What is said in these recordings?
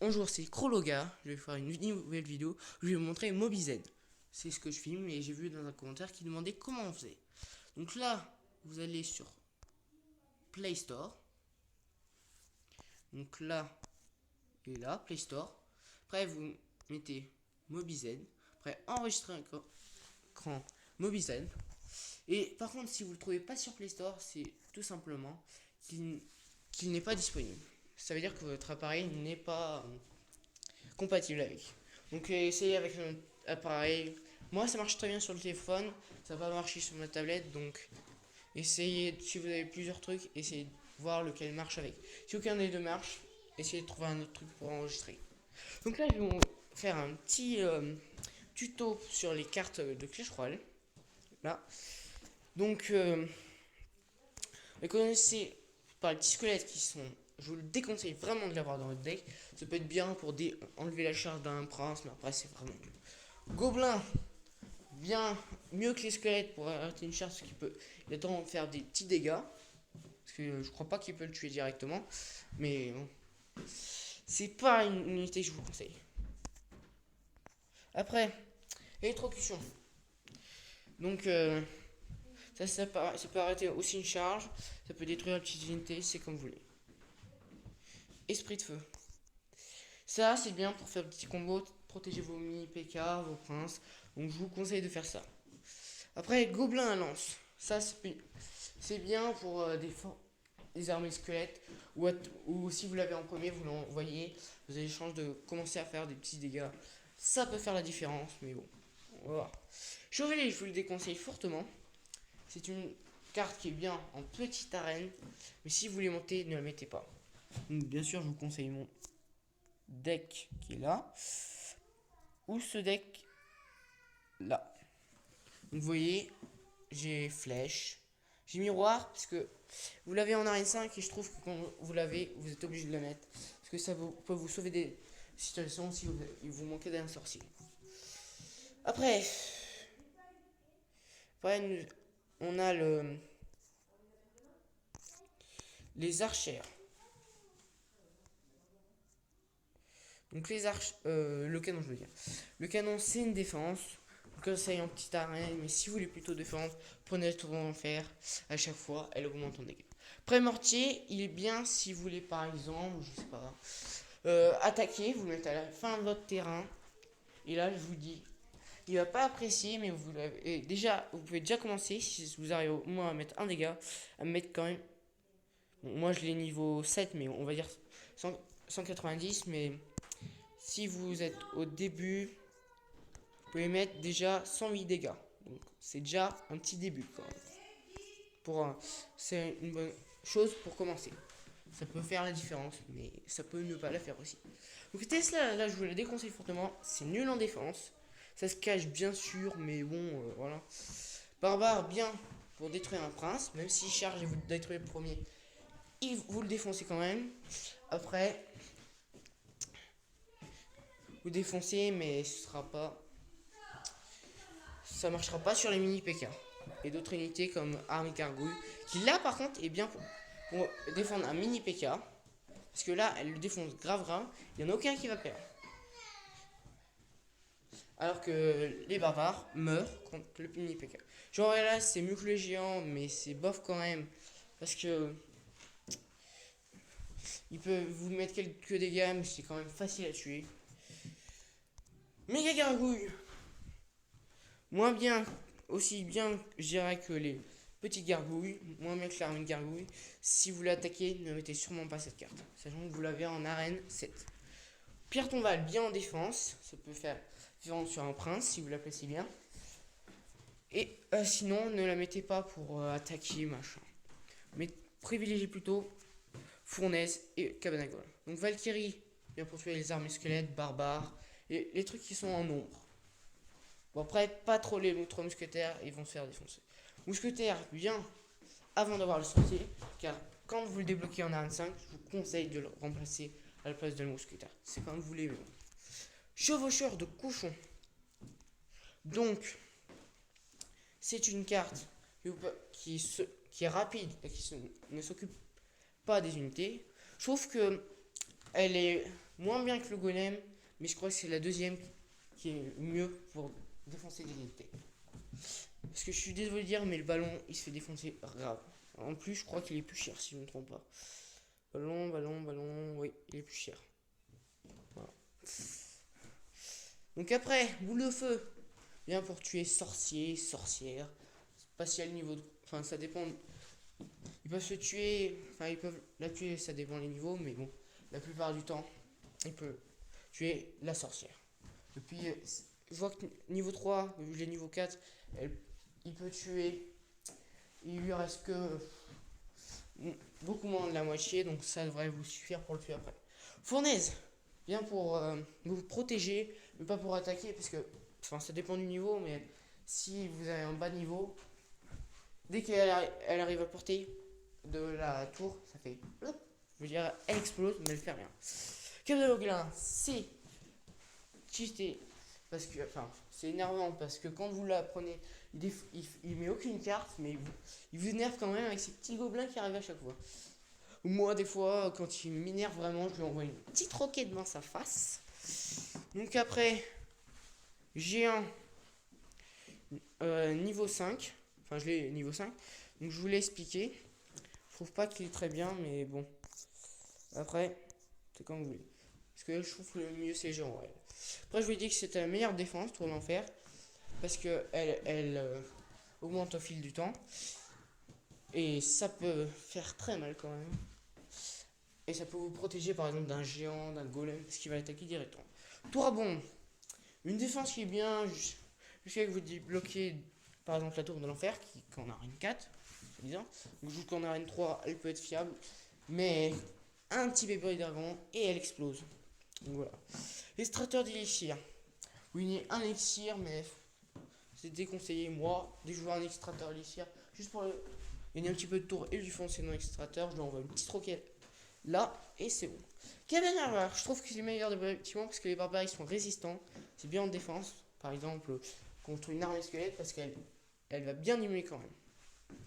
Bonjour, c'est Crologa. Je vais faire une nouvelle vidéo où je vais vous montrer MobiZ. C'est ce que je filme et j'ai vu dans un commentaire qui demandait comment on faisait. Donc là, vous allez sur Play Store. Donc là et là, Play Store. Après, vous mettez MobiZ. Après, enregistrer un écran MobiZ. Et par contre, si vous ne le trouvez pas sur Play Store, c'est tout simplement qu'il n'est pas disponible. Ça veut dire que votre appareil n'est pas compatible avec. Donc essayez avec un appareil. Moi ça marche très bien sur le téléphone, ça va pas marcher sur ma tablette, donc essayez, si vous avez plusieurs trucs, essayez de voir lequel marche avec. Si aucun des deux marche, essayez de trouver un autre truc pour enregistrer. Donc là je vais vous faire un petit tuto sur les cartes de Clash Royale. Là. Donc vous connaissez par les petits squelettes qui sont. Je vous le déconseille vraiment de l'avoir dans votre deck. Ça peut être bien pour enlever la charge d'un prince, mais après c'est vraiment nul. Gobelin, bien mieux que les squelettes pour arrêter une charge qui peut. Il a tendance à faire des petits dégâts. Parce que je crois pas qu'il peut le tuer directement. Mais bon, c'est pas une unité que je vous conseille. Après, électrocution. Donc ça peut arrêter aussi une charge. Ça peut détruire la petite unité, c'est comme vous voulez. Esprit de feu. Ça, c'est bien pour faire des petits combos, protéger vos mini PK, vos princes. Donc, je vous conseille de faire ça. Après, gobelin à lance. Ça, c'est bien pour des armées squelettes. Ou si vous l'avez en premier, vous l'envoyez. Vous avez les chances de commencer à faire des petits dégâts. Ça peut faire la différence, mais bon. On va voir. Chauvet, je vous le déconseille fortement. C'est une carte qui est bien en petite arène. Mais si vous voulez monter, ne la mettez pas. Donc, bien sûr, je vous conseille mon deck qui est là, ou ce deck là. Donc vous voyez, j'ai flèche, j'ai miroir, parce que vous l'avez en arène 5 et je trouve que quand vous l'avez, vous êtes obligé de la mettre. Parce que ça peut vous sauver des situations si vous manquez d'un sorcier. Après, on a les archères. Donc le canon, je veux dire. Le canon, c'est une défense. Donc ça est en petite arène, mais si vous voulez plutôt défendre, prenez le tour d'enfer. À chaque fois, elle augmente en dégâts. Pré-mortier, il est bien si vous voulez par exemple, je sais pas, attaquer, vous le mettez à la fin de votre terrain. Et là, je vous dis, il va pas apprécier, mais déjà, vous pouvez déjà commencer, si vous arrivez au moins à mettre un dégât, à mettre quand même. Bon, moi je l'ai niveau 7, mais on va dire 190, mais si vous êtes au début, vous pouvez mettre déjà 108 dégâts. Donc c'est déjà un petit début quand même. C'est une bonne chose pour commencer. Ça peut faire la différence, mais ça peut ne pas la faire aussi. Donc Tesla, là je vous la déconseille fortement. C'est nul en défense. Ça se cache bien sûr, mais bon, voilà. Barbare, bien pour détruire un prince. Même s'il charge et vous détruisez le premier, vous le défoncez quand même. Après, vous défoncez, mais ça marchera pas sur les mini PK et d'autres unités comme armée gargouille, qui là par contre est bien pour défendre un mini PK, parce que là elle le défonce grave grave, il n'y en a aucun qui va perdre. Alors que les barbares meurent contre le mini PK. Genre là c'est mieux que les géants, mais c'est bof quand même, parce que il peut vous mettre quelques dégâts, mais c'est quand même facile à tuer. Méga gargouille, moins bien, aussi bien, je dirais, que les petites gargouilles, moins bien que l'armée de gargouilles. Si vous l'attaquez, ne mettez sûrement pas cette carte, sachant que vous l'avez en arène 7. Pierre tombale, bien en défense, ça peut faire différence sur un prince si vous l'appréciez bien. Et sinon, ne la mettez pas pour attaquer, machin. Mais privilégiez plutôt fournaise et cabanagol. Donc Valkyrie, bien pour tuer les armées squelettes, barbares, et les trucs qui sont en nombre. Bon, après, pas trop les 3 mousquetaires, ils vont se faire défoncer. Mousquetaire, bien avant d'avoir le sorcier, car quand vous le débloquez en arène 5, je vous conseille de le remplacer à la place de le mousquetaire. C'est quand vous voulez. Chevaucheur de cochon. Donc, c'est une carte qui est rapide et qui ne s'occupe pas des unités. Je trouve que Elle est moins bien que le golem, mais je crois que c'est la deuxième qui est mieux pour défoncer des unités. Parce que je suis désolé de dire, mais le ballon, il se fait défoncer grave. En plus, je crois qu'il est plus cher, si je ne me trompe pas. Ballon, oui, il est plus cher. Voilà. Donc après, boule de feu, bien pour tuer sorciers, sorcières, spatial niveau de... Enfin, ça dépend. Ils peuvent se tuer, enfin, ils peuvent la tuer, ça dépend les niveaux, mais bon, la plupart du temps, ils peuvent tuer la sorcière. Et puis, je vois que niveau 3, les niveau 4, il peut tuer. Il lui reste que beaucoup moins de la moitié, donc ça devrait vous suffire pour le tuer après. Fournaise, bien pour vous protéger, mais pas pour attaquer, parce que enfin, ça dépend du niveau, mais si vous avez un bas niveau, dès qu'elle arrive à portée de la tour, ça fait hop, je veux dire, elle explose, mais elle fait rien. Cap de Loglin, c'est cheaté, parce que, enfin, c'est énervant, parce que quand vous la prenez, il met aucune carte, mais il vous énerve quand même avec ces petits gobelins qui arrivent à chaque fois. Moi, des fois, quand il m'énerve vraiment, je lui envoie une petite roquette dans sa face. Donc après, j'ai un niveau 5. Enfin, je l'ai niveau 5. Donc je vous l'ai expliqué. Je trouve pas qu'il est très bien, mais bon. Après, c'est comme vous voulez. Parce que je trouve que le mieux, c'est Géant. Ouais. Après, je vous ai dit que c'était la meilleure défense, Tour d'Enfer. Parce que elle augmente au fil du temps. Et ça peut faire très mal quand même. Et ça peut vous protéger par exemple d'un géant, d'un golem, parce qu'il va attaquer directement. Tour à bombe. Une défense qui est bien jusqu'à que vous débloquez par exemple la tour de l'enfer, qui en arène 4, disant. Donc jusqu'en arène 3, elle peut être fiable. Mais un petit bébé dragon et elle explose. Donc voilà. Extracteur d'élixir. Oui, il y a un élixir, mais c'est déconseillé. Moi, dès que je vois un extracteur d'élixir, juste pour gagner un petit peu de tour et lui foncer dans l'extracteur, je lui envoie une petite roquette là et c'est bon. Cabane barbare, je trouve que c'est le meilleur des bâtiments parce que les barbares ils sont résistants, c'est bien en défense, par exemple contre une armée squelette parce qu'elle va bien diminuer quand même.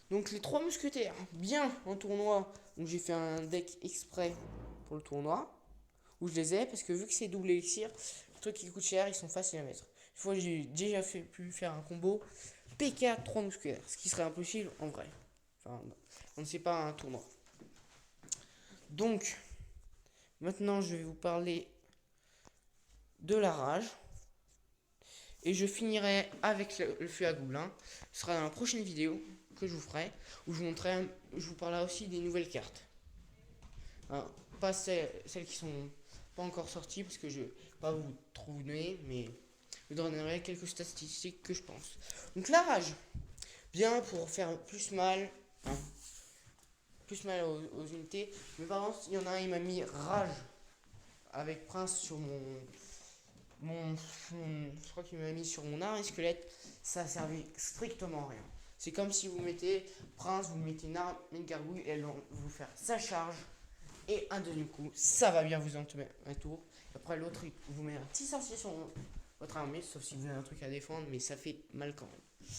Donc les trois mousquetaires, bien en tournoi, donc j'ai fait un deck exprès pour le tournoi, où je les ai parce que vu que c'est double élixir, les trucs qui coûtent cher, ils sont faciles à mettre. Une fois j'ai déjà pu faire un combo PK 3 mousquetaires, ce qui serait impossible en vrai. Enfin, on ne sait pas un tournoi. Donc, maintenant je vais vous parler de la rage. Et je finirai avec le feu à gobelins. Ce sera dans la prochaine vidéo que je vous ferai. Où je vous parlerai aussi des nouvelles cartes. Hein, pas celles qui sont pas encore sorties parce que je ne vais pas vous trop vous donner. Mais je vous donnerai quelques statistiques que je pense. Donc la rage. Bien pour faire plus mal. Hein, plus mal aux unités. Mais par contre, il y en a un, il m'a mis rage avec prince sur je crois qu'il m'a mis sur mon arme et squelette, ça a servi strictement à rien. C'est comme si vous mettez prince, vous mettez une arme, une gargouille, et elle va vous faire sa charge et un deuxième coup, ça va bien vous en mettre un tour. Après l'autre, vous met un petit sorcier sur votre armée, sauf si vous avez un truc à défendre, mais ça fait mal quand même.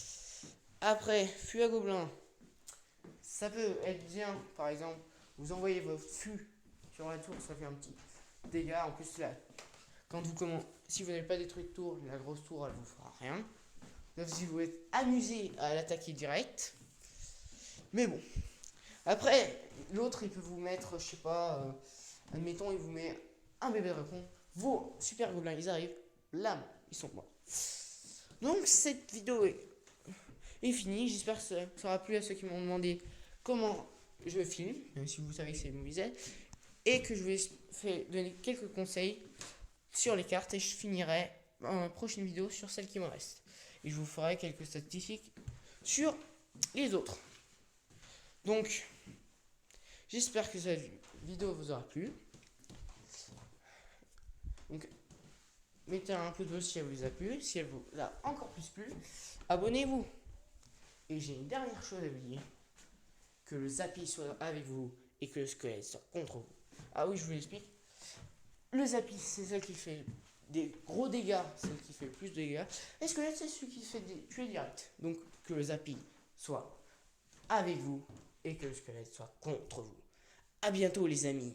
Après, fût à gobelins, ça peut être bien, par exemple, vous envoyez votre fût sur la tour, ça fait un petit dégât. En plus, là, quand si vous n'avez pas détruit de tour, la grosse tour, elle vous fera rien. Sauf si vous êtes amusé à l'attaquer direct. Mais bon. Après, l'autre, il peut vous mettre, je sais pas, admettons, il vous met un bébé dragon. Vos super gobelins, ils arrivent. Là, ils sont morts. Donc, cette vidéo est finie. J'espère que ça aura plu à ceux qui m'ont demandé comment je filme, même si vous savez que c'est une movisette. Et que je vais donner quelques conseils sur les cartes et je finirai dans la prochaine vidéo sur celle qui me reste. Et je vous ferai quelques statistiques sur les autres. Donc, j'espère que cette vidéo vous aura plu. Donc, mettez un pouce bleu si elle vous a plu. Si elle vous a encore plus plu, abonnez-vous. Et j'ai une dernière chose à vous dire. Que le Zappy soit avec vous et que le squelette soit contre vous. Ah oui, je vous l'explique. Le Zappy, c'est celle qui fait des gros dégâts, celle qui fait plus de dégâts. Et le squelette, c'est celui qui fait tuer direct. Donc, que le Zappy soit avec vous et que le squelette soit contre vous. À bientôt les amis.